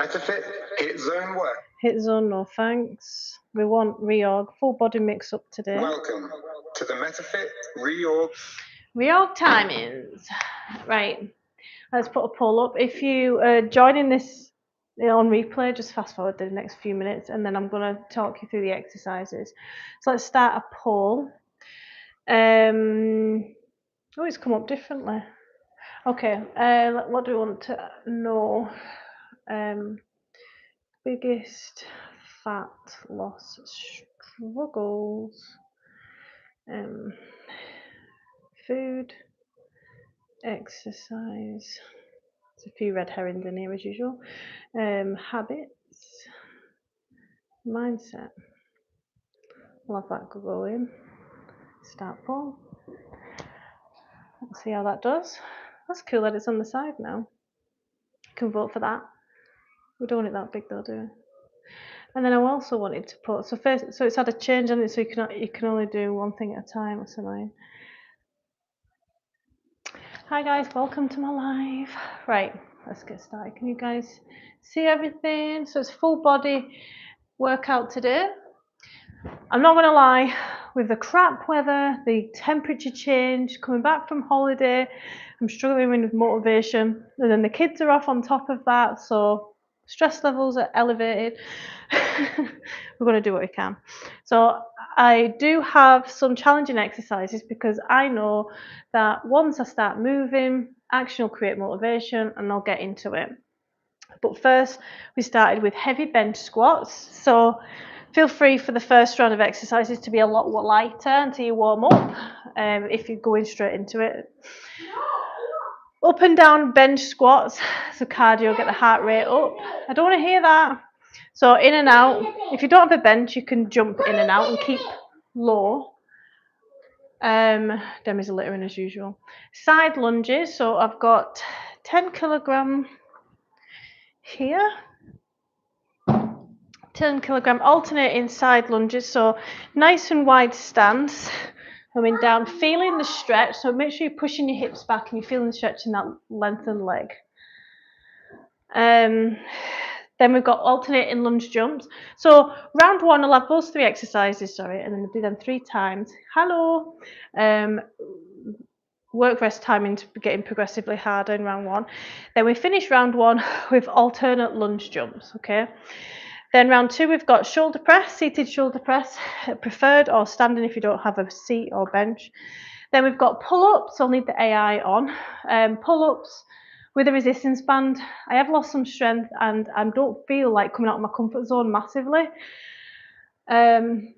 MetaFit hit zone work. Hit zone, no thanks. We want reorg, full body mix up today. Welcome to the MetaFit reorg. Reorg timings. Right, let's put a poll up. If you are joining this on replay, just fast forward the next few minutes and then I'm going to talk you through the exercises. So let's start a poll. Oh, it's come up differently. Okay, what do we want to know? Biggest fat loss struggles. Food, exercise. There's a few red herrings in here as usual. Habits, mindset. We'll have that go in. Start poll. Let's see how that does. That's cool that it's on the side now. You can vote for that. We don't want it that big though, do we? And then I also wanted to put, so it's had a change on it, so you can only do one thing at a time. That's annoying. Hi guys, welcome to my live. Right, let's get started. Can you guys see everything? So it's full body workout today. I'm not gonna lie, with the crap weather, the temperature change, coming back from holiday, I'm struggling with motivation, and then the kids are off on top of that, so stress levels are elevated. We're going to do what we can. So I do have some challenging exercises because I know that once I start moving, action will create motivation and I'll get into it. But first, we started with heavy bench squats. So feel free for the first round of exercises to be a lot lighter until you warm up, if you're going straight into it. Up and down bench squats, so cardio, get the heart rate up. I don't want to hear that. So in and out. If you don't have a bench, you can jump in and out and keep low. Demi's littering as usual. Side lunges. So I've got 10 kilogram here. 10 kilogram alternating side lunges. So nice and wide stance. Coming down, feeling the stretch. So make sure you're pushing your hips back and you're feeling the stretch in that lengthened leg. Then we've got alternating lunge jumps. So round one, I'll have those three exercises, and then I'll do them 3 times. Hello. Work rest timing to be getting progressively harder in round one. Then we finish round one with alternate lunge jumps, okay? Then round 2, we've got shoulder press, seated shoulder press, preferred, or standing if you don't have a seat or bench. Then we've got pull-ups. I'll need the AI on. Pull-ups with a resistance band. I have lost some strength and I don't feel like coming out of my comfort zone massively. I'm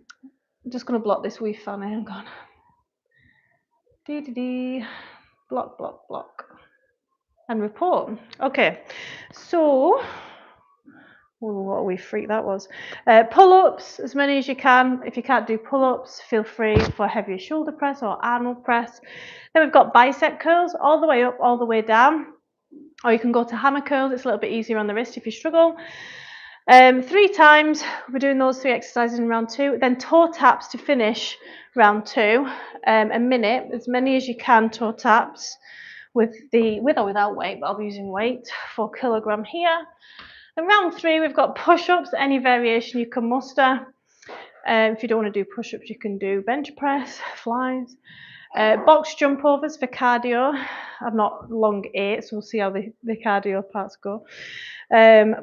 just going to block this wee fan. Hang on. Block. And report. Okay, so what a wee freak that was. Pull-ups, as many as you can. If you can't do pull-ups, feel free for heavier shoulder press or Arnold press. Then we've got bicep curls, all the way up, all the way down. Or you can go to hammer curls. It's a little bit easier on the wrist if you struggle. 3 times. We're doing those 3 exercises in round 2. Then toe taps to finish round 2. A minute, as many as you can toe taps with or without weight, but I'll be using weight. 4 kilogram here. And round 3, we've got push-ups, any variation you can muster. If you don't want to do push-ups, you can do bench press, flies. Box jump overs for cardio. I'm not long 8, so we'll see how the cardio parts go.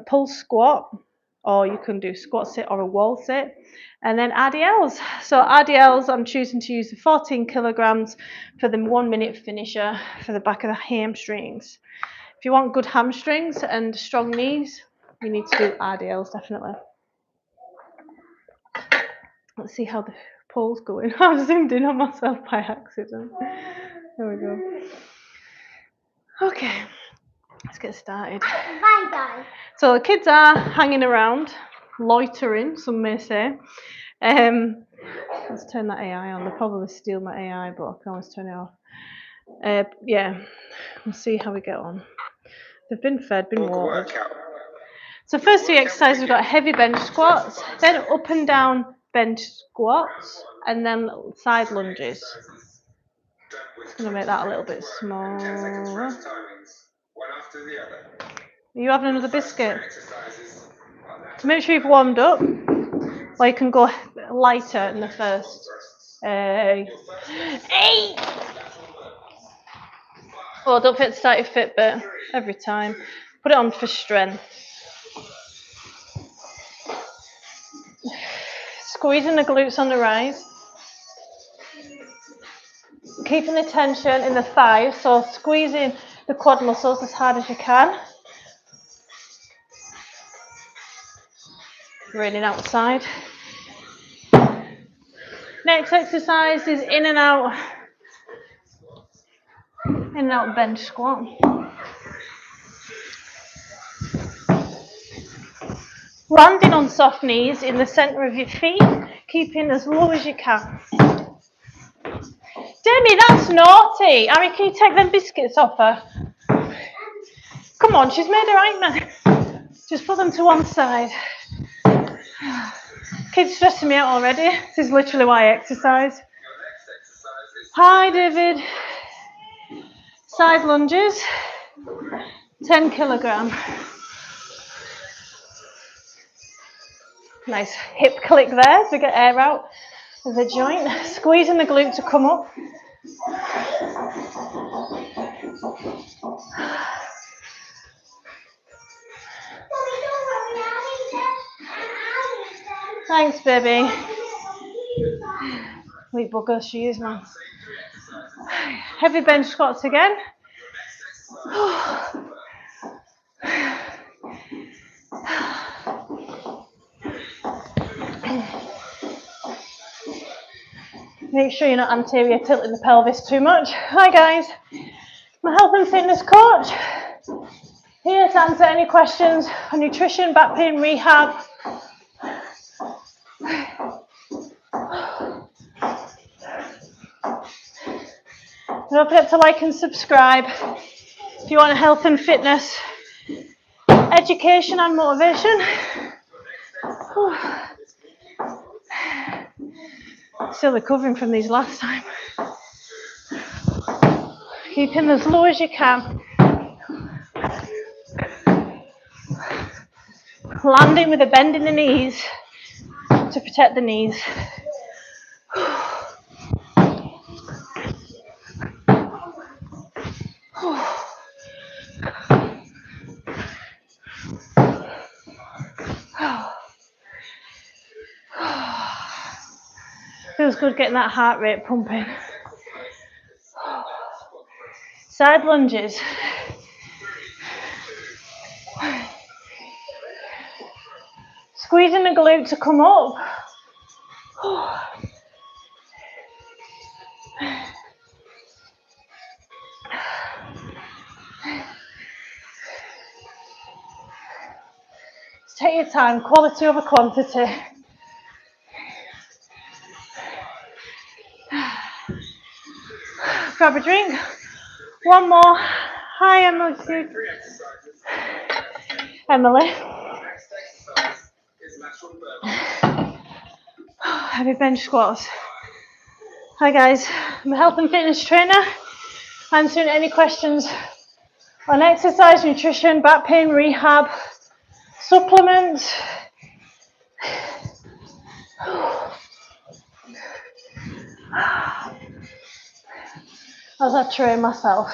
Pull squat, or you can do squat sit or a wall sit. And then RDLs. So RDLs, I'm choosing to use the 14 kilograms for the 1 minute finisher for the back of the hamstrings. If you want good hamstrings and strong knees, you need to do RDLs, definitely. Let's see how the poll's going. I've zoomed in on myself by accident. There we go. Okay, let's get started. Bye, guys. So the kids are hanging around, loitering, some may say. Let's turn that AI on. They'll probably steal my AI, but I can always turn it off. Yeah, we'll see how we get on. They've been fed, been watered. So first 3 exercises, we've got heavy bench squats, then up and down bench squats, and then side lunges. I'm going to make that a little bit smaller. Are you having another biscuit? So make sure you've warmed up, or you can go lighter in the first. 8. Oh, don't forget to start your Fitbit every time. Put it on for strength. Squeezing the glutes on the rise. Keeping the tension in the thighs, so squeezing the quad muscles as hard as you can. Raining outside. Next exercise is in and out bench squat. Landing on soft knees in the centre of your feet, keeping as low as you can. Demi, that's naughty. Harry, can you take them biscuits off her? Come on, she's made a right now. Just put them to one side. Kids stressing me out already. This is literally why I exercise. Hi, David. Side lunges. 10 kilogram. Nice hip click there to get air out of the joint. Squeezing the glute to come up. Thanks, baby. Wait, bugger, she is, man. Heavy bench squats again. Make sure you're not anterior tilting the pelvis too much. Hi guys, I'm a health and fitness coach. Here to answer any questions on nutrition, back pain, rehab. Don't forget to like and subscribe if you want health and fitness, education and motivation. Still recovering from these last time. Keeping as low as you can. Landing with a bend in the knees to protect the knees. Feels good getting that heart rate pumping. Side lunges. Squeezing the glute to come up. Take your time, quality over quantity. Grab a drink. One more. Hi, Emily. Emily. Heavy bench squats. Hi guys, I'm a health and fitness trainer. Answering any questions on exercise, nutrition, back pain, rehab, supplements. As I train myself.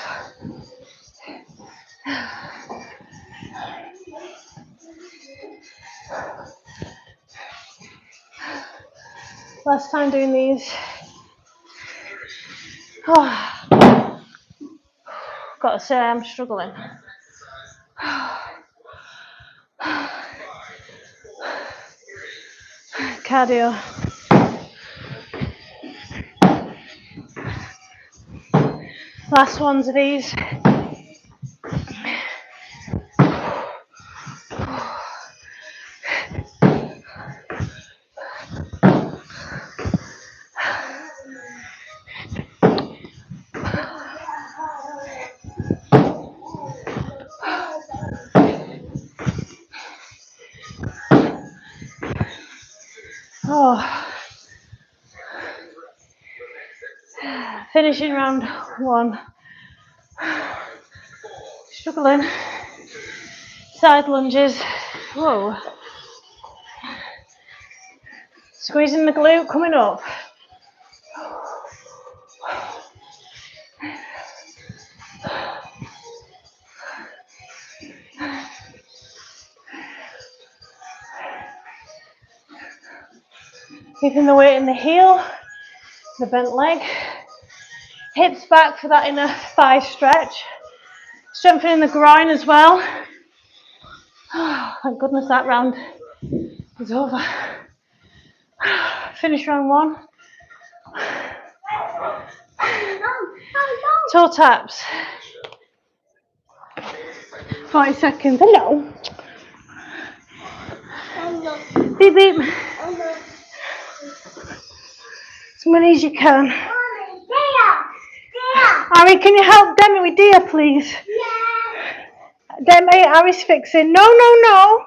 Last time doing these. Gotta say, I'm struggling. Cardio. Last ones of these. Finishing round 1. Struggling. Side lunges. Whoa. Squeezing the glute, coming up. Keeping the weight in the heel, the bent leg. Hips back for that inner thigh stretch. Strengthening the groin as well. Oh, thank goodness that round is over. Finish round 1. Toe taps. 40 seconds. Hello. Beep beep. As many as you can. Harry, can you help Demi with Dia, please? Yeah. Demi, Harry's fixing. No, no, no.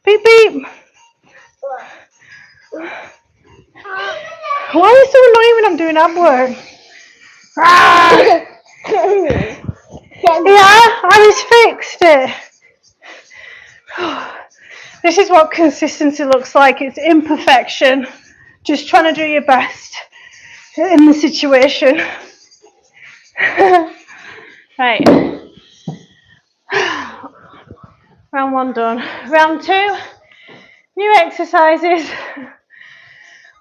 Beep beep. Why are you so annoying when I'm doing ab work? Yeah, Harry's fixed it. This is what consistency looks like. It's imperfection. Just trying to do your best in the situation. Right. Round 1 done. Round 2, new exercises.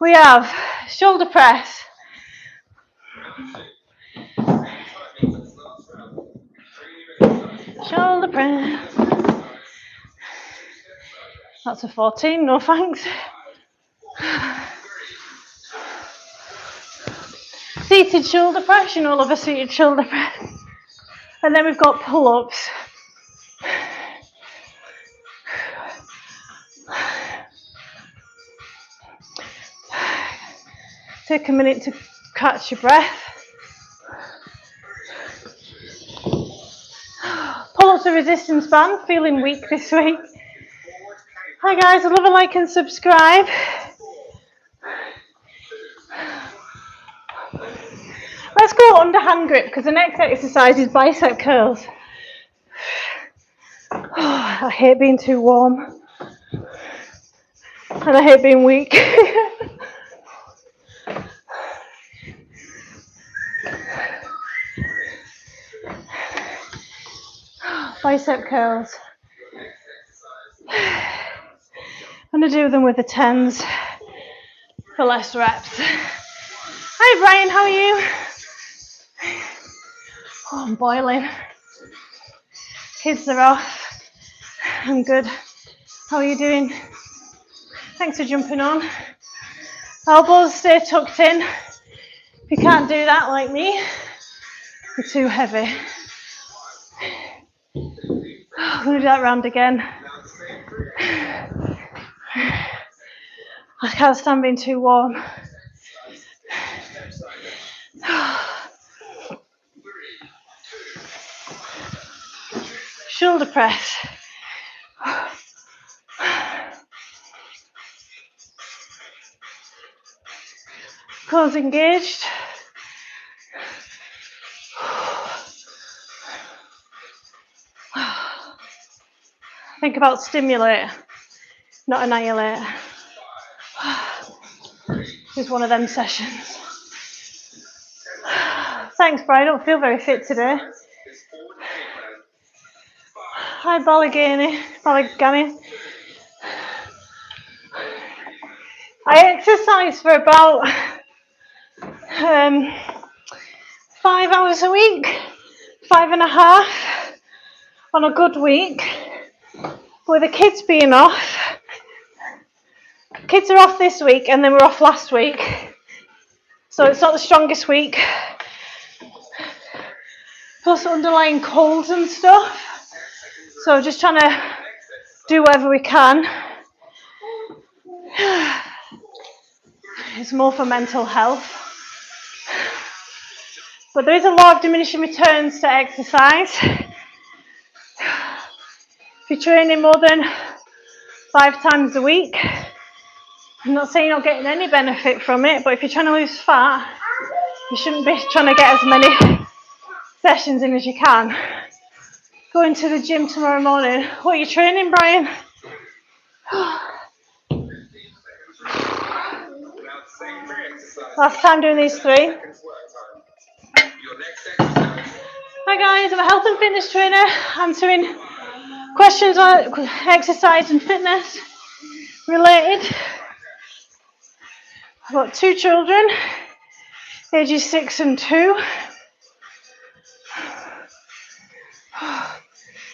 We have shoulder press. Shoulder press. That's a 14, no thanks. Seated shoulder press, you know, love a seated shoulder press. And then we've got pull-ups. Take a minute to catch your breath. Pull-ups a resistance band, feeling weak this week. Hi guys, I'd love a like and subscribe. Let's go under hand grip because the next exercise is bicep curls. Oh, I hate being too warm. And I hate being weak. Bicep curls. I'm going to do them with the 10s for less reps. Hi Brian, how are you? Oh, I'm boiling. Kids are off. I'm good. How are you doing? Thanks for jumping on. Elbows stay tucked in. If you can't do that like me, you're too heavy. I'm going to do that round again. I can't stand being too warm. Shoulder press. Core engaged. Think about stimulate, not annihilate. This is one of them sessions. Thanks, Brian. I don't feel very fit today. Hi, Balagani. I exercise for about 5 hours a week, 5.5 on a good week. With the kids being off, kids are off this week and then we're off last week. So it's not the strongest week. Plus underlying colds and stuff. So just trying to do whatever we can. It's more for mental health. But there is a law of diminishing returns to exercise. If you're training more than 5 times a week, I'm not saying you're not getting any benefit from it, but if you're trying to lose fat, you shouldn't be trying to get as many sessions in as you can. Going to the gym tomorrow morning. What are you training, Brian? Last time doing these 3. Hi guys, I'm a health and fitness trainer answering questions on exercise and fitness related. I've got 2 children, ages 6 and 2.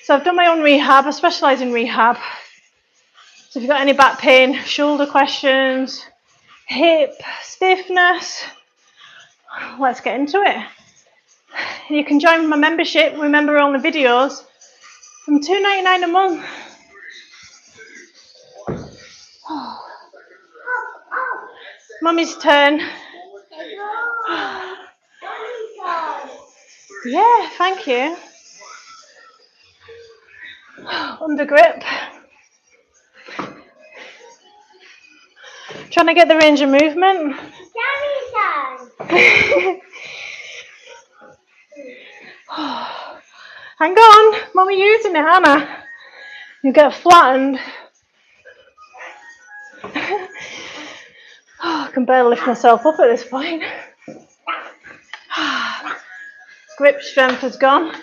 So I've done my own rehab. I specialise in rehab. So if you've got any back pain, shoulder questions, hip stiffness, let's get into it. You can join my membership. Remember, all the videos from $2.99 a month. Mummy's turn. Yeah, thank you. Under grip. Trying to get the range of movement. Hang on, Mummy using it, Hannah. You get flattened. I can barely lift myself up at this point. Grip strength has gone.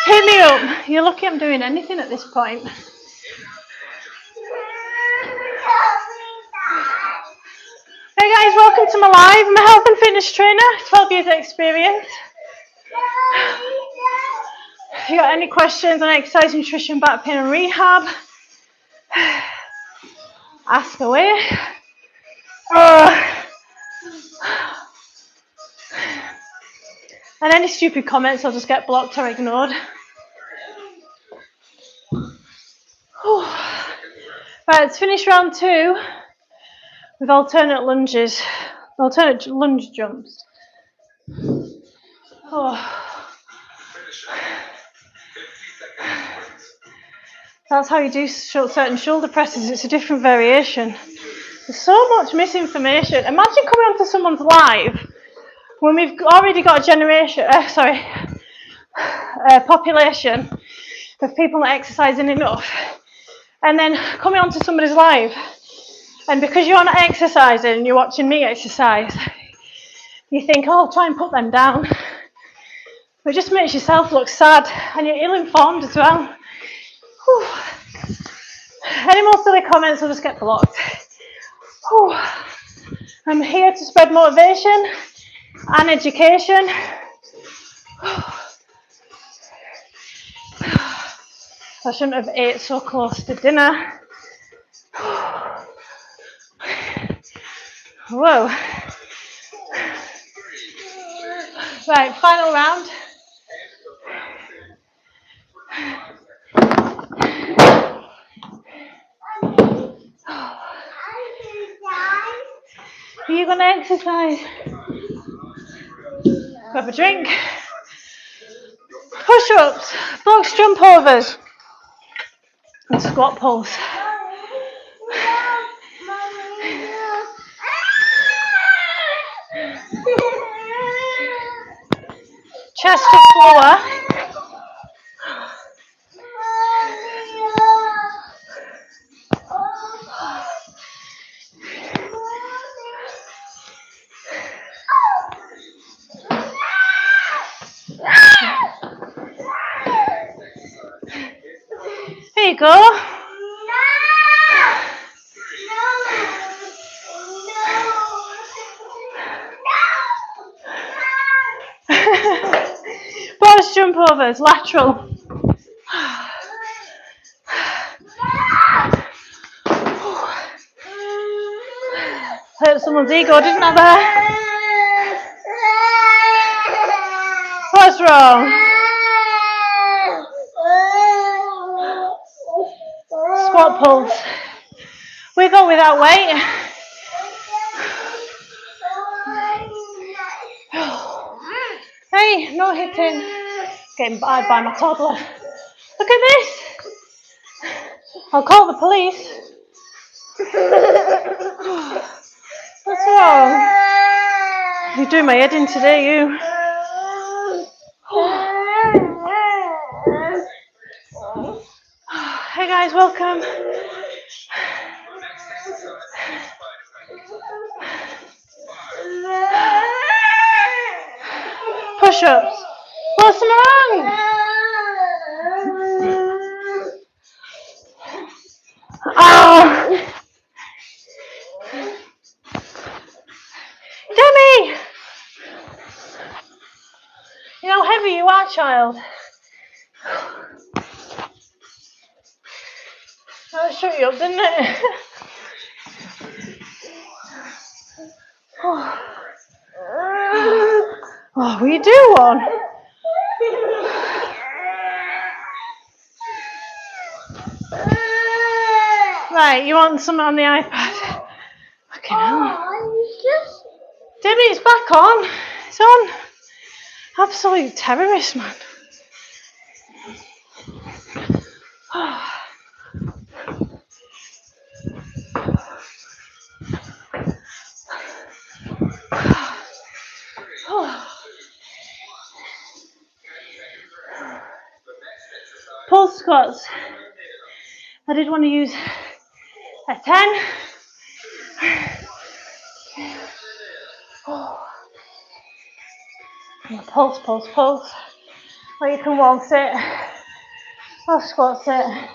Hit me up. You're lucky I'm doing anything at this point. Hey guys, welcome to my live. I'm a health and fitness trainer, 12 years experience. If you got any questions on exercise, nutrition, back pain and rehab, ask away. And any stupid comments, I'll just get blocked or ignored. Right, let's finish round 2 with alternate lunges, alternate lunge jumps. That's how you do certain shoulder presses. It's a different variation. There's so much misinformation. Imagine coming onto someone's live when we've already got a population of people not exercising enough, and then coming onto somebody's live, and because you're not exercising and you're watching me exercise, you think, oh, I'll try and put them down. But it just makes yourself look sad, and you're ill-informed as well. Whew. Any more silly comments will just get blocked. Whew. I'm here to spread motivation and education. I shouldn't have ate so close to dinner. Whoa. Right, final round. Are you going to exercise? Grab a drink. Push-ups, box jump overs, and squat pulls. Chest to floor. There you go. Box jump overs, lateral. Hurt someone's ego, didn't I there? What's wrong? Squat pulls. With or without weight. Hey, no hitting. Getting battered by my toddler. Look at this. I'll call the police. What's wrong? You're doing my head in today, you. guys, welcome. Push-ups. What's wrong? Oh! Demi! You know how heavy you are, child. That shut you up, didn't it? Oh, will you do one? Right, you want something on the iPad? Okay, now. Debbie, it's back on. It's on. Absolute terrorist, man. Pulse squats. I did want to use a 10. Pulse, pulse, pulse. Or you can waltz it. Or squats it.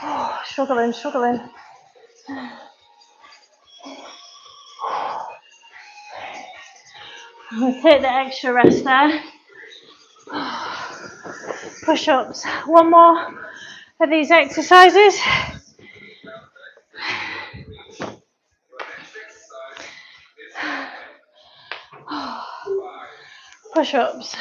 Oh, struggling. I'm going to take the extra rest there. Push-ups. One more of these exercises. Push-ups.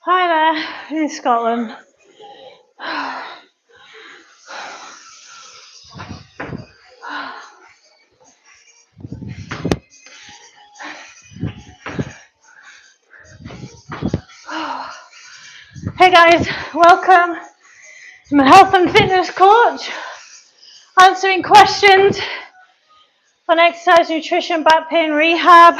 Hi there, in Scotland. Hey guys, welcome. I'm a health and fitness coach, answering questions on exercise, nutrition, back pain, rehab.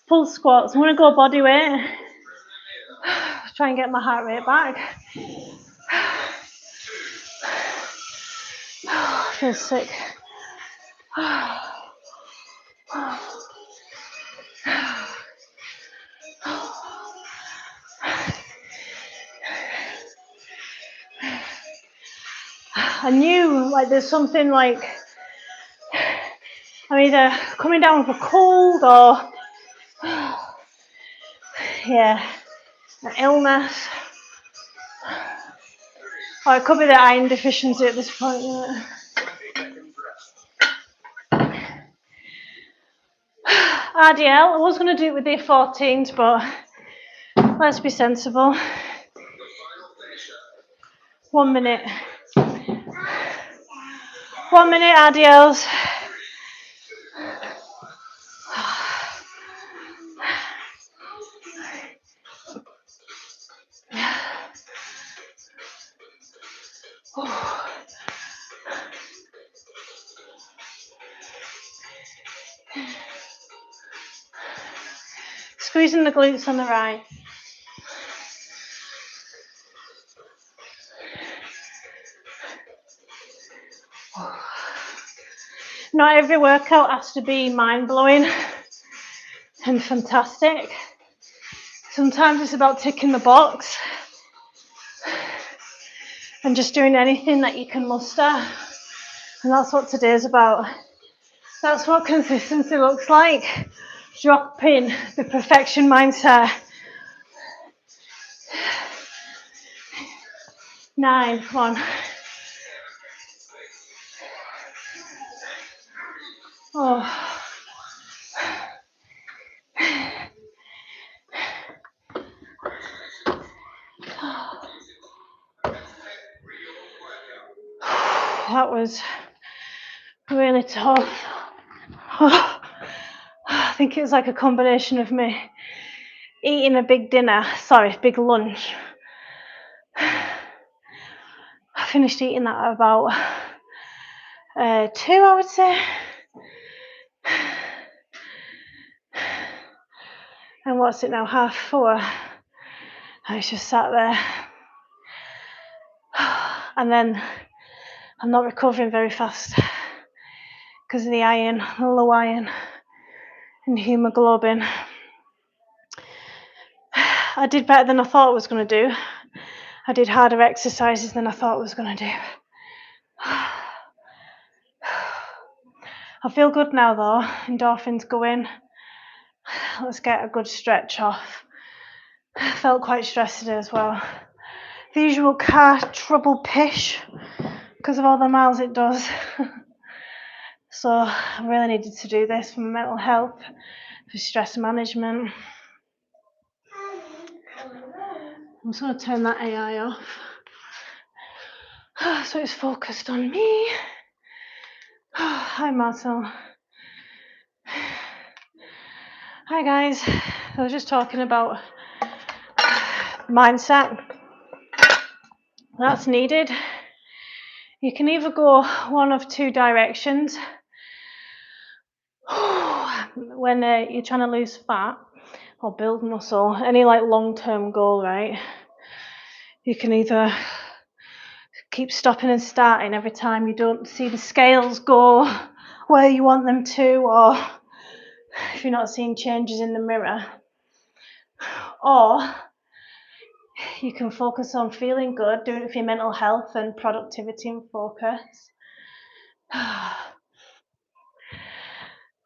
Full squats. I'm going to go body weight. Try and get my heart rate back. I feel sick. I knew like there's something like I'm either coming down with a cold or an illness, or it could be the iron deficiency at this point. RDL, I was going to do it with the 14s, but let's be sensible. 1 minute. 1 minute RDLs. Squeezing the glutes on the right. Not every workout has to be mind-blowing and fantastic. Sometimes it's about ticking the box and just doing anything that you can muster. And that's what today's about. That's what consistency looks like. Dropping the perfection mindset 9, come on. Oh. That was really tough. I think it was like a combination of me eating a big big lunch. I finished eating that at about 2, I would say. And what's it now, 4:30? I was just sat there. And then I'm not recovering very fast because of the iron, the low iron and hemoglobin. I did better than I thought I was going to do. I did harder exercises than I thought I was going to do. I feel good now though, endorphins going. Let's get a good stretch off. I felt quite stressed today as well. The usual car trouble pish because of all the miles it does. So I really needed to do this for my mental health, for stress management. I'm just going to turn that AI off so it's focused on me. Hi Marcel. Hi guys. I was just talking about mindset. That's needed. You can either go one of 2 directions. When you're trying to lose fat or build muscle, any like long-term goal, right? You can either keep stopping and starting every time you don't see the scales go where you want them to, or if you're not seeing changes in the mirror, or you can focus on feeling good, doing it for your mental health and productivity and focus.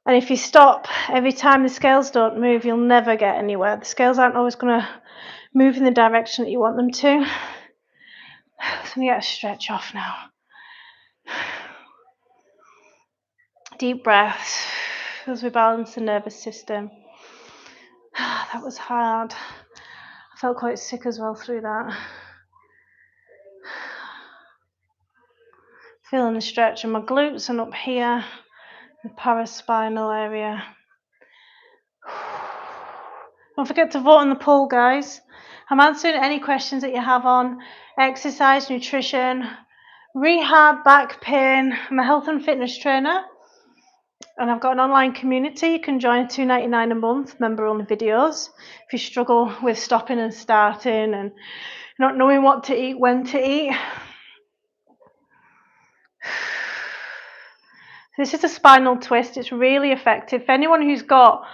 And if you stop every time the scales don't move, you'll never get anywhere. The scales aren't always going to move in the direction that you want them to. So we get a stretch off now. Deep breaths as we balance the nervous system. That was hard. I felt quite sick as well through that. Feeling the stretch in my glutes and up here, the paraspinal area. Don't forget to vote on the poll, guys. I'm answering any questions that you have on exercise, nutrition, rehab, back pain. I'm a health and fitness trainer, and I've got an online community. You can join $2.99 a month, member-only videos. If you struggle with stopping and starting and not knowing what to eat, when to eat. This is a spinal twist. It's really effective. For anyone who's got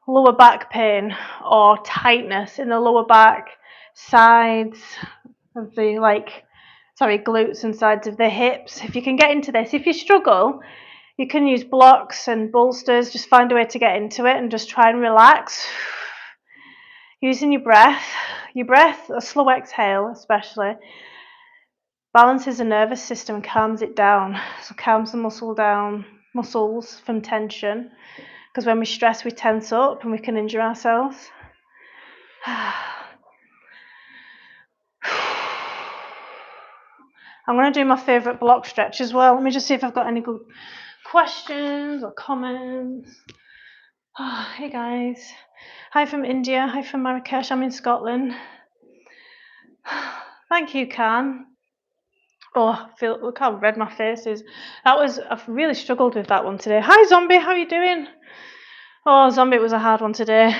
lower back pain or tightness in the lower back, sides of the glutes and sides of the hips, if you can get into this. If you struggle, you can use blocks and bolsters. Just find a way to get into it and just try and relax. Using your breath, a slow exhale especially, balances the nervous system and calms it down. So calms the muscles from tension. Because when we stress, we tense up and we can injure ourselves. I'm going to do my favourite block stretch as well. Let me just see if I've got any good questions or comments. Hey guys. Hi from India. Hi from Marrakesh. I'm in Scotland. Thank you, Khan. Look how red my face is. I've really struggled with that one today. Hi, Zombie. How are you doing? Oh, Zombie, it was a hard one today.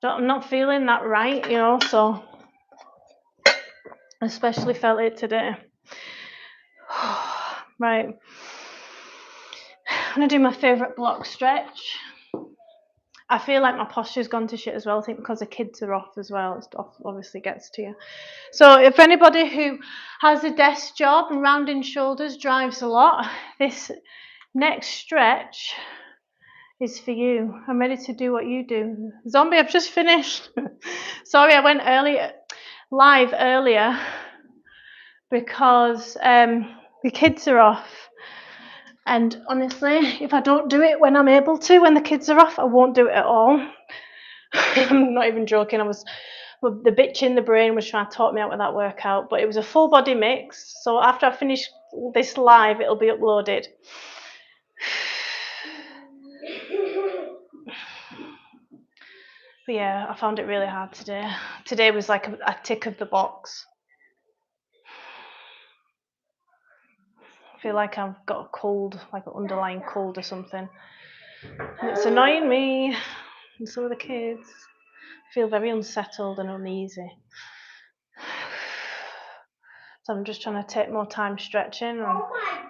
I'm not feeling that right, so I especially felt it today. Right. I'm going to do my favourite block stretch. I feel like my posture's gone to shit as well. I think because the kids are off as well, it obviously gets to you. So if anybody who has a desk job and rounding shoulders drives a lot, this next stretch is for you. I'm ready to do what you do. Zombie, I've just finished. Sorry, I went early. live earlier because the kids are off. And honestly, if I don't do it when I'm able to, when the kids are off, I won't do it at all. I'm not even joking. The bitch in the brain was trying to talk me out with that workout, but it was a full body mix. So after I finish this live, it'll be uploaded. But yeah, I found it really hard today. Today was like a tick of the box. I feel like I've got a cold, like an underlying cold or something. And it's annoying me and some of the kids. I feel very unsettled and uneasy. So I'm just trying to take more time stretching and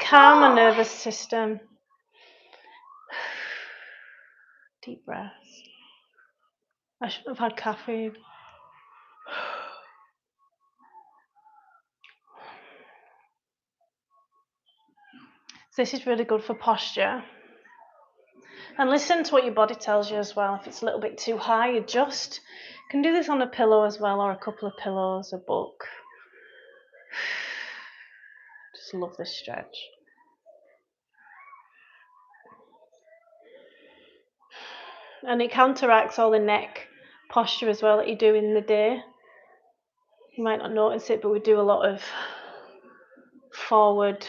calm my nervous system. Deep breaths. I should have had caffeine. So this is really good for posture. And listen to what your body tells you as well. If it's a little bit too high, adjust. You can do this on a pillow as well, or a couple of pillows, a book. Just love this stretch. And it counteracts all the neck posture as well that you do in the day. You might not notice it, but we do a lot of forward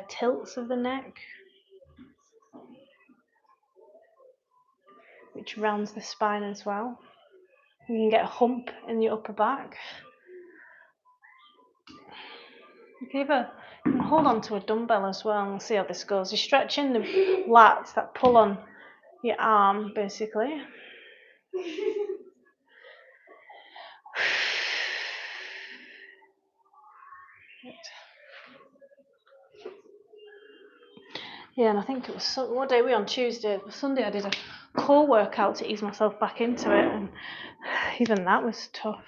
tilts of the neck, which rounds the spine as well. You can get a hump in your upper back. You can hold on to a dumbbell as well and see how this goes. You're stretching the lats that pull on your arm, basically. Yeah, and I think it was what day were we on? Tuesday. Sunday I did a core workout to ease myself back into it, and even that was tough.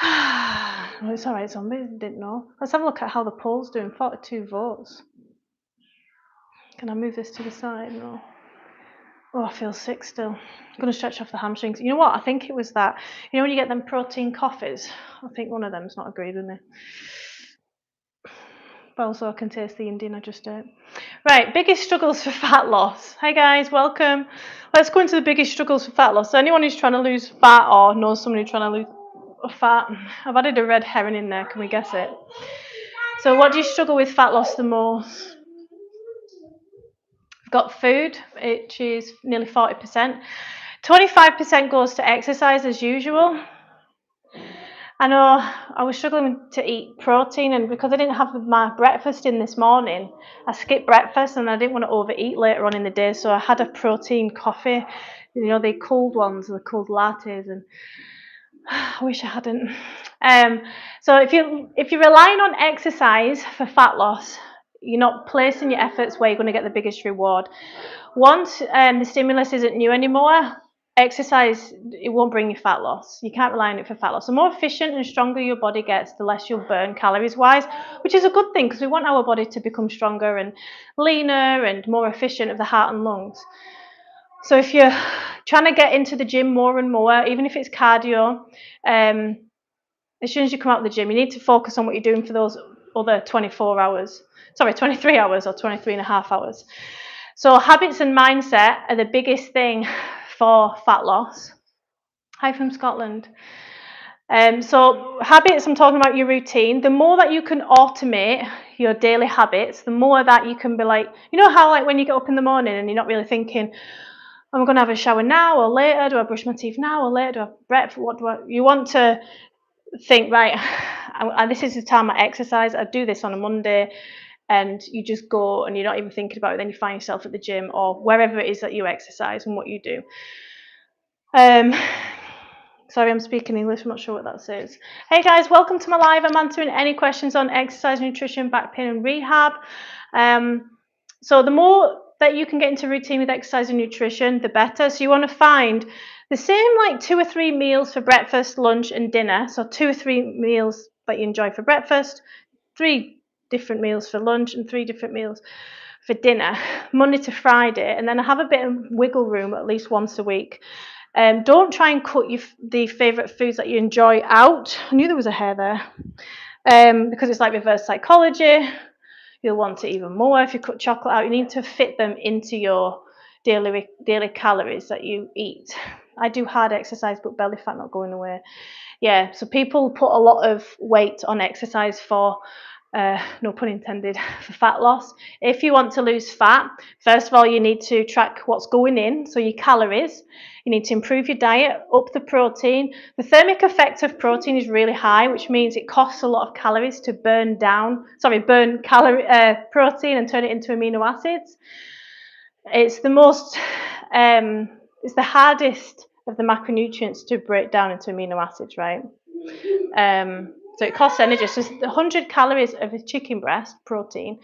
Well, it's alright, zombies, didn't know. Let's have a look at how the poll's doing. 42 votes. Can I move this to the side? No. Oh, I feel sick still. I'm going to stretch off the hamstrings. You know what? I think it was that. You know when you get them protein coffees? I think one of them's not agreed with me. But also I can taste the Indian I just ate. Right, biggest struggles for fat loss. Hey guys, welcome. Let's go into the biggest struggles for fat loss. So anyone who's trying to lose fat or knows somebody trying to lose fat, I've added a red herring in there. Can we guess it? So what do you struggle with fat loss the most? We've got food, which is nearly 40%. 25% goes to exercise as usual. I know I was struggling to eat protein, and because I didn't have my breakfast in this morning, I skipped breakfast and I didn't want to overeat later on in the day, so I had a protein coffee, you know, the cold ones, the cold lattes, and I wish I hadn't. So if you're relying on exercise for fat loss, you're not placing your efforts where you're going to get the biggest reward. Once the stimulus isn't new anymore, exercise, it won't bring you fat loss. You can't rely on it for fat loss. The more efficient and stronger your body gets, the less you'll burn calories wise, which is a good thing because we want our body to become stronger and leaner and more efficient of the heart and lungs. So if you're trying to get into the gym more and more, even if it's cardio, as soon as you come out of the gym, you need to focus on what you're doing for those other 23 hours or 23 and a half hours. So habits and mindset are the biggest thing for fat loss. Hi from Scotland. So habits, I'm talking about your routine. The more that you can automate your daily habits, the more that you can be like, you know how like when you get up in the morning and you're not really thinking, I'm going to have a shower now or later, do I brush my teeth now or later, do I have breakfast, you want to think, right, this is the time I exercise, I do this on a Monday, and you just go and you're not even thinking about it, then you find yourself at the gym or wherever it is that you exercise and what you do. Sorry, I'm speaking English, I'm not sure what that says. Hey guys, welcome to my live. I'm answering any questions on exercise, nutrition, back pain and rehab. So the more that you can get into routine with exercise and nutrition, the better. So you want to find the same like 2 or 3 meals for breakfast, lunch and dinner. So 2 or 3 meals that you enjoy for breakfast, 3 different meals for lunch and 3 different meals for dinner, Monday to Friday, and then I have a bit of wiggle room at least once a week. Don't try and cut the favourite foods that you enjoy out. I knew there was a hair there. Because it's like reverse psychology. You'll want it even more if you cut chocolate out. You need to fit them into your daily calories that you eat. I do hard exercise, but belly fat not going away. Yeah, so people put a lot of weight on exercise for, no pun intended, for fat loss. If you want to lose fat, first of all, you need to track what's going in, so your calories. You need to improve your diet, up the protein. The thermic effect of protein is really high, which means it costs a lot of calories to burn protein and turn it into amino acids. It's the most, it's the hardest of the macronutrients to break down into amino acids, right? So it costs energy. So 100 calories of a chicken breast protein,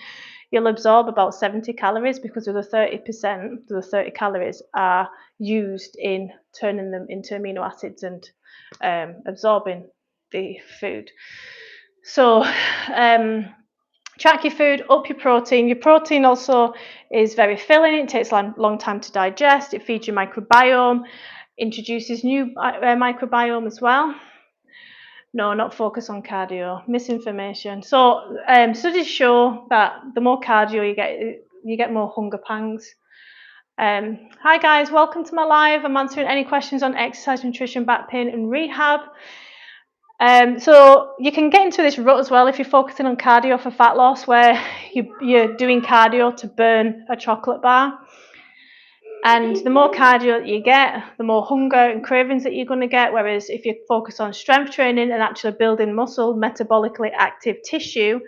you'll absorb about 70 calories because of the 30%, the 30 calories are used in turning them into amino acids and absorbing the food. So track your food, up your protein. Your protein also is very filling. It takes a long time to digest. It feeds your microbiome, introduces new microbiome as well. No, not focus on cardio. Misinformation. So studies show that the more cardio you get more hunger pangs. Hi guys, welcome to my live. I'm answering any questions on exercise, nutrition, back pain and rehab. So you can get into this rut as well if you're focusing on cardio for fat loss, where you're doing cardio to burn a chocolate bar. And the more cardio that you get, the more hunger and cravings that you're going to get. Whereas if you focus on strength training and actually building muscle, metabolically active tissue,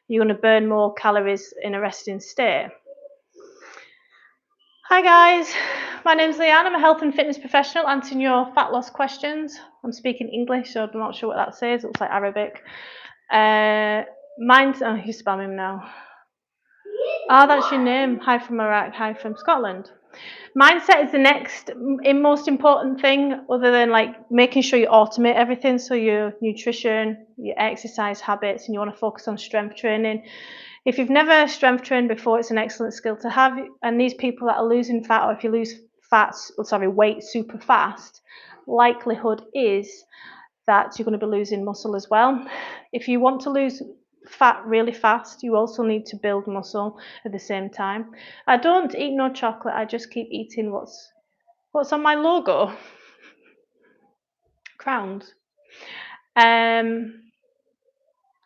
you're going to burn more calories in a resting state. Hi guys, my name's Leanne. I'm a health and fitness professional answering your fat loss questions. I'm speaking English, so I'm not sure what that says. It looks like Arabic. He's spamming now. Oh, that's your name. Hi from Iraq. Hi from Scotland. Mindset is the next most important thing, other than like making sure you automate everything. So your nutrition, your exercise habits, and you want to focus on strength training. If you've never strength trained before, it's an excellent skill to have. And these people that are losing fat, or if you lose weight super fast, likelihood is that you're going to be losing muscle as well. If you want to lose fat really fast, you also need to build muscle at the same time. I don't eat no chocolate. I just keep eating what's on my logo. Crowns.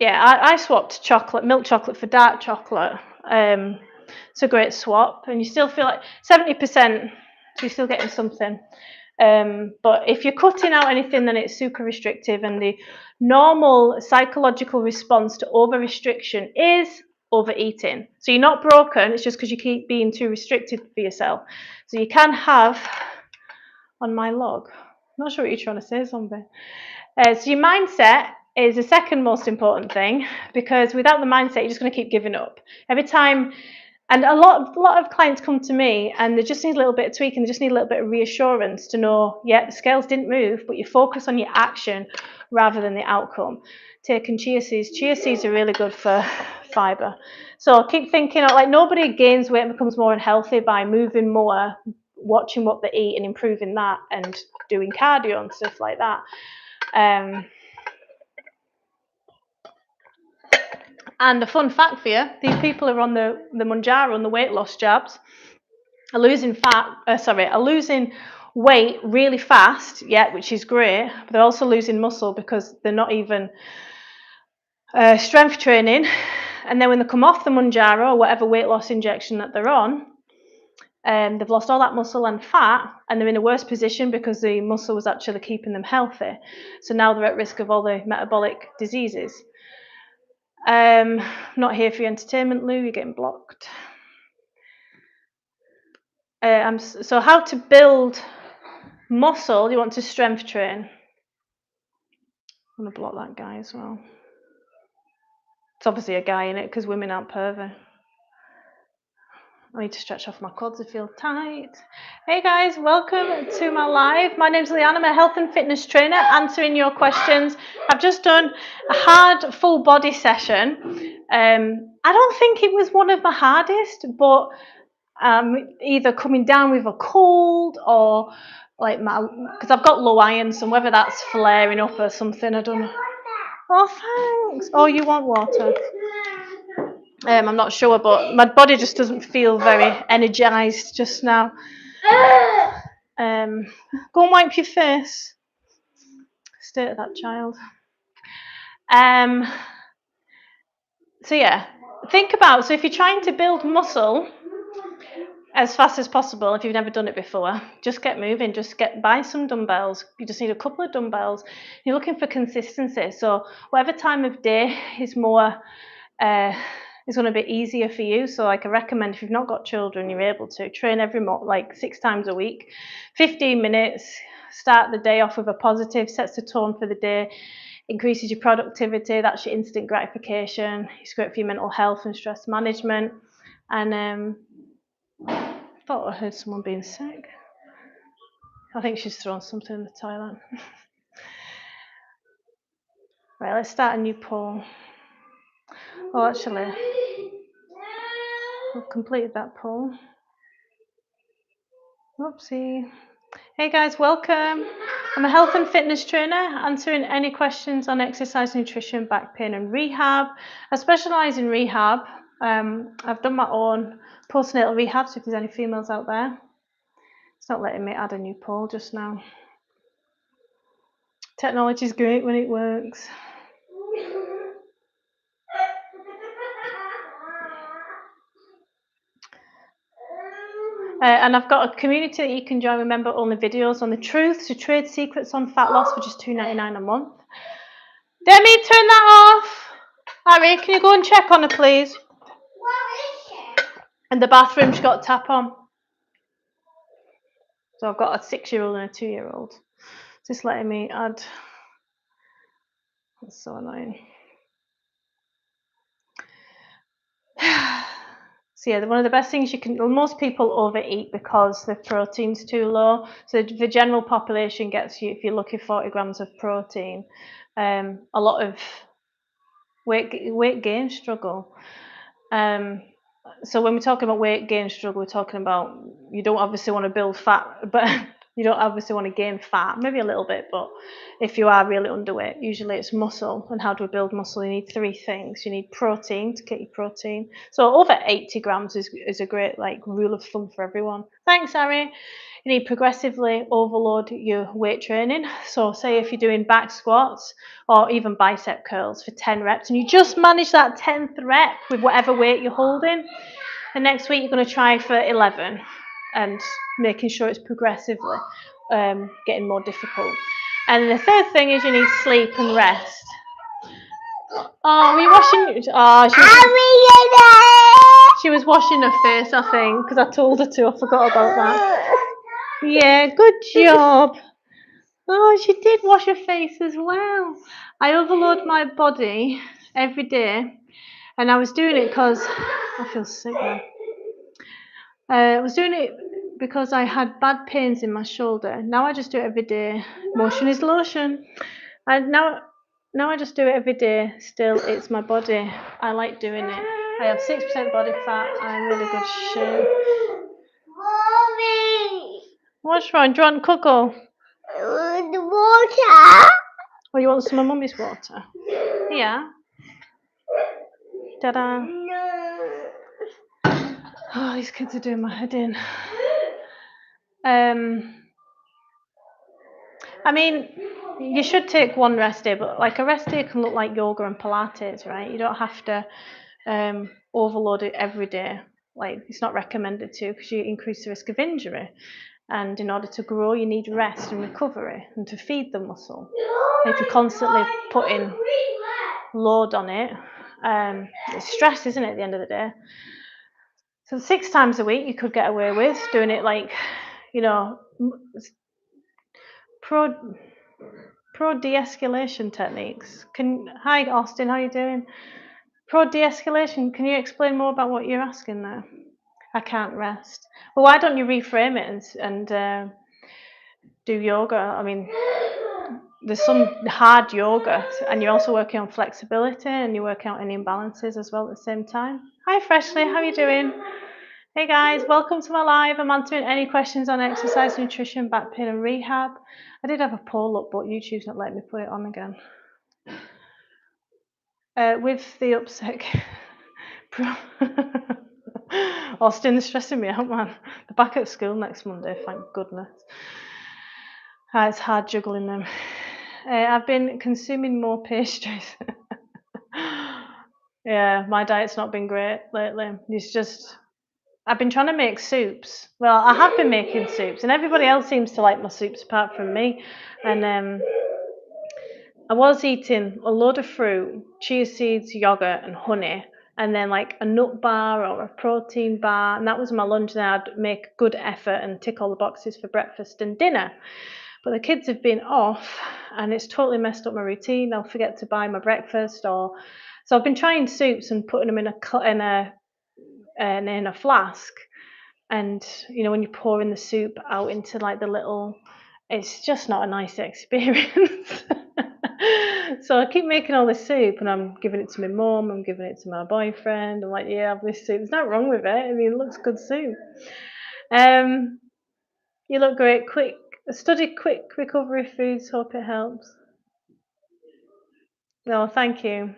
Yeah, I swapped milk chocolate for dark chocolate. It's a great swap, and you still feel like 70%, so you're still getting something. But if you're cutting out anything, then it's super restrictive, and the normal psychological response to over-restriction is overeating. So you're not broken, it's just because you keep being too restricted for yourself. So you can have, on my log, I'm not sure what you're trying to say, zombie. So your mindset is the second most important thing, because without the mindset, you're just going to keep giving up. Every time, and a lot of clients come to me and they just need a little bit of tweaking, they just need a little bit of reassurance to know, yeah, the scales didn't move, but you focus on your action rather than the outcome. Taking chia seeds. Chia seeds are really good for fibre. So keep thinking, like, nobody gains weight and becomes more unhealthy by moving more, watching what they eat and improving that, and doing cardio and stuff like that. And a fun fact for you, these people who are on the Mounjaro and the weight loss jabs are losing weight really fast, which is great, but they're also losing muscle because they're not even strength training. And then when they come off the Mounjaro or whatever weight loss injection that they're on, they've lost all that muscle and fat, and they're in a worse position because the muscle was actually keeping them healthy. So now they're at risk of all the metabolic diseases. Not here for your entertainment, Lou. You're getting blocked. So how to build muscle? You want to strength train. I'm going to block that guy as well. It's obviously a guy in it because women aren't pervy. I need to stretch off my quads to feel tight. Hey guys, welcome to my live. My name's Leanne. I'm a health and fitness trainer answering your questions. I've just done a hard full body session. I don't think it was one of my hardest, but either coming down with a cold or like because I've got low iron, so whether that's flaring up or something, I don't know. Oh, thanks. Oh, you want water? I'm not sure, but my body just doesn't feel very energized just now. Go and wipe your face. Stare at that child. So yeah, think about, so if you're trying to build muscle as fast as possible, if you've never done it before, just get moving, buy some dumbbells. You just need a couple of dumbbells. You're looking for consistency, so whatever time of day is more is going to be easier for you. So like I recommend, if you've not got children, you're able to train like 6 times a week, 15 minutes, start the day off with a positive, sets the tone for the day, increases your productivity, that's your instant gratification, it's great for your mental health and stress management. And I thought I heard someone being sick. I think she's thrown something in the toilet. Right, let's start a new poll. Oh, actually, we've completed that poll. Whoopsie. Hey guys, welcome. I'm a health and fitness trainer, answering any questions on exercise, nutrition, back pain and rehab. I specialise in rehab. I've done my own postnatal rehab, so if there's any females out there. It's not letting me add a new poll just now. Technology's great when it works. And I've got a community that you can join with member-only videos on the truth to trade secrets on fat loss for just $2.99 a month. Demi, turn that off. Harry, can you go and check on her, please? What is it? In the bathroom, she's got a tap on. So I've got a 6-year-old and a 2-year-old. Just letting me add. That's so annoying. So yeah, one of the best things you can, most people overeat because the protein's too low. So the general population gets you, if you're looking 40 grams of protein, a lot of weight gain struggle. So when we're talking about weight gain struggle, we're talking about, you don't obviously want to build fat, but you don't obviously want to gain fat, maybe a little bit, but if you are really underweight, usually it's muscle. And how do we build muscle? You need 3 things. You need protein to get your protein. So over 80 grams is a great like rule of thumb for everyone. Thanks, Harry. You need progressively overload your weight training. So say if you're doing back squats or even bicep curls for 10 reps and you just manage that 10th rep with whatever weight you're holding, the next week you're going to try for 11 and making sure it's progressively getting more difficult. And the third thing is you need sleep and rest. Oh, were you washing? Oh, she was washing her face, I think, because I told her to. I forgot about that. Yeah, good job. Oh, she did wash her face as well. I overload my body every day, and I was doing it because I feel sick now. I was doing it because I had bad pains in my shoulder. Now I just do it every day. Motion is lotion. And now I just do it every day. Still, it's my body. I like doing it. I have 6% body fat. I'm in really good shape. Mommy! What's wrong? Do you want cocoa? The water. Oh, you want some of Mummy's water? Yeah. Ta-da. No. Oh, these kids are doing my head in. I mean, you should take one rest day, but like a rest day can look like yoga and Pilates, right? You don't have to overload it every day. Like, it's not recommended to, because you increase the risk of injury. And in order to grow, you need rest and recovery and to feed the muscle. And if you're constantly putting load on it, it's stress, isn't it, at the end of the day? So 6 times a week you could get away with doing it, like, you know, pro de-escalation techniques. Hi Austin, how are you doing? Pro de-escalation, can you explain more about what you're asking there? I can't rest. Well, why don't you reframe it and do yoga? I mean, there's some hard yoga, and you're also working on flexibility and you're working out any imbalances as well at the same time. Hi Freshly, how are you doing? Hey guys, welcome to my live. I'm answering any questions on exercise, nutrition, back pain and rehab. I did have a poll up, but YouTube's not letting me put it on again. With the upset, Austin's stressing me out, man. They're back at school next Monday, thank goodness. It's hard juggling them. I've been consuming more pastries. Yeah, my diet's not been great lately. I've been trying to make soups. Well, I have been making soups, and everybody else seems to like my soups apart from me. And I was eating a load of fruit, chia seeds, yogurt, and honey, and then like a nut bar or a protein bar, and that was my lunch. And I'd make good effort and tick all the boxes for breakfast and dinner. But the kids have been off, and it's totally messed up my routine. I'll forget to buy my breakfast, so I've been trying soups and putting them in a flask. And you know, when you're pouring the soup out into like the little, it's just not a nice experience. So I keep making all this soup, and I'm giving it to my mum, I'm giving it to my boyfriend. I'm like, yeah, have this soup. There's nothing wrong with it. I mean, it looks good soup. You look great. Study quick recovery foods. Hope it helps. No, thank you.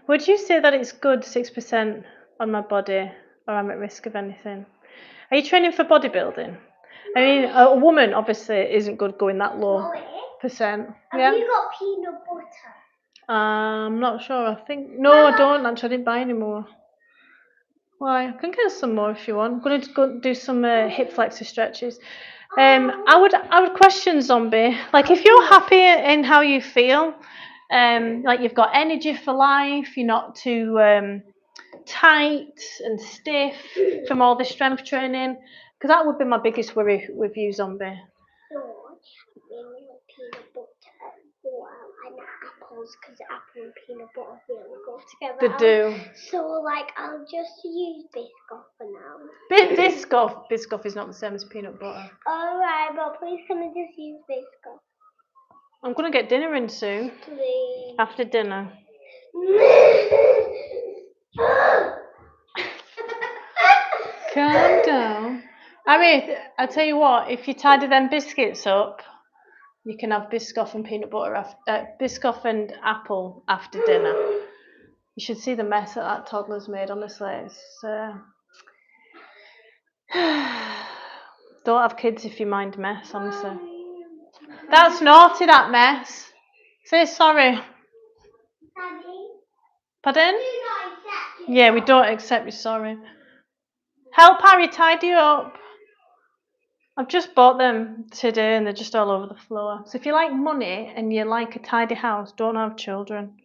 Would you say that it's good 6% on my body, or I'm at risk of anything? Are you training for bodybuilding? I mean, a woman obviously isn't good going that low percent. Have you got peanut butter? I'm not sure. I think no, I don't. Actually, I didn't buy any more. Why? I can get some more if you want. I'm going to go do some hip flexor stretches. I would question Zombie. Like, if you're happy in how you feel, like you've got energy for life, you're not too tight and stiff from all the strength training, because that would be my biggest worry with you, Zombie. Peanut butter and apples, because apple and peanut butter really go together. They do. So, like, I'll just use Biscoff for now. Biscoff is not the same as peanut butter. Alright, but please can I just use Biscoff? I'm going to get dinner in soon. Please. After dinner. Calm down. I mean, I tell you what, if you tidy them biscuits up, you can have Biscoff and peanut butter Biscoff and apple after dinner. You should see the mess that toddler's made. Honestly, it's don't have kids if you mind mess. Honestly, that's naughty. That mess. Say sorry. Daddy? Pardon? Do not accept Yeah, we don't accept you sorry. Help Harry tidy up. I've just bought them today and they're just all over the floor. So if you like money and you like a tidy house, don't have children.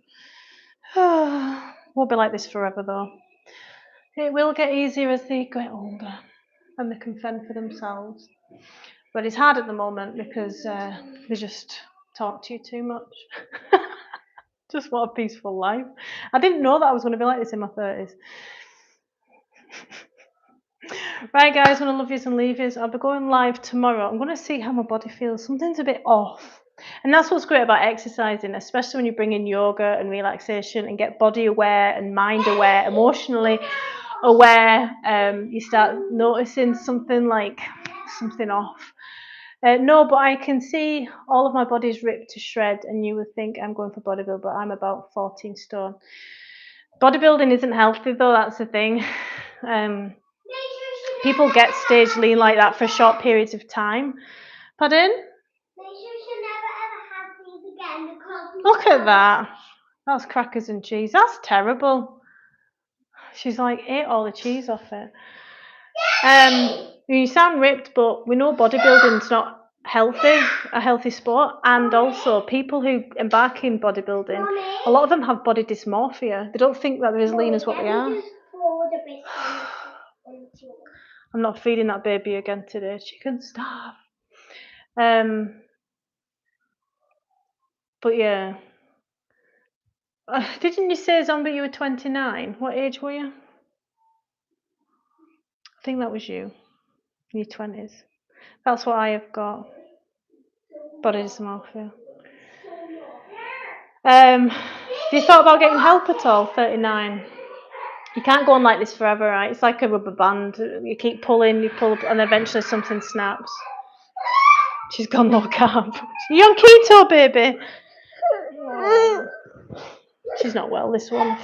Won't be like this forever though. It will get easier as they get older and they can fend for themselves. But it's hard at the moment because they just talk to you too much. Just want a peaceful life. I didn't know that I was going to be like this in my 30s. Right, guys, I'm going to love yous and leave yous. I'll be going live tomorrow. I'm going to see how my body feels. Something's a bit off. And that's what's great about exercising, especially when you bring in yoga and relaxation and get body aware and mind aware, emotionally aware. You start noticing something off. No, but I can see all of my body's ripped to shreds, and you would think I'm going for bodybuilding, but I'm about 14 stone. Bodybuilding isn't healthy though, that's the thing. People get stage lean like that for short periods of time. Pardon? Look at that. That's crackers and cheese. That's terrible. She's like ate all the cheese off it. You sound ripped, but we know bodybuilding's not a healthy sport. And also people who embark in bodybuilding, a lot of them have body dysmorphia. They don't think that they're as lean as what they are. I'm not feeding that baby again today. She can starve. But yeah. Didn't you say, Zombie, you were 29? What age were you? I think that was you. In your 20s. That's what I have got. Body dysmorphia. Have you thought about getting help at all, 39? You can't go on like this forever, right? It's like a rubber band. You keep pulling, you pull up, and eventually something snaps. She's gone low carb. You're on keto, baby. She's not well, this one.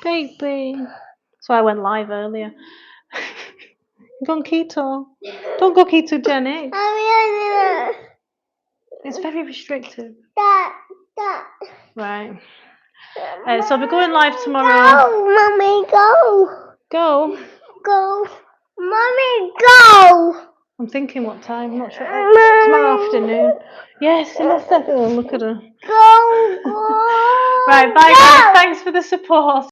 Baby. So I went live earlier. Go on keto. Don't go ketogenic. It's very restrictive. Right. So I'll be going live tomorrow. Go, Mummy, go. Go. Go. Mummy, go. I'm thinking what time. I'm not sure. Tomorrow afternoon. Yes, in a second. Oh, look at her. Go. Right, bye guys. Thanks for the support.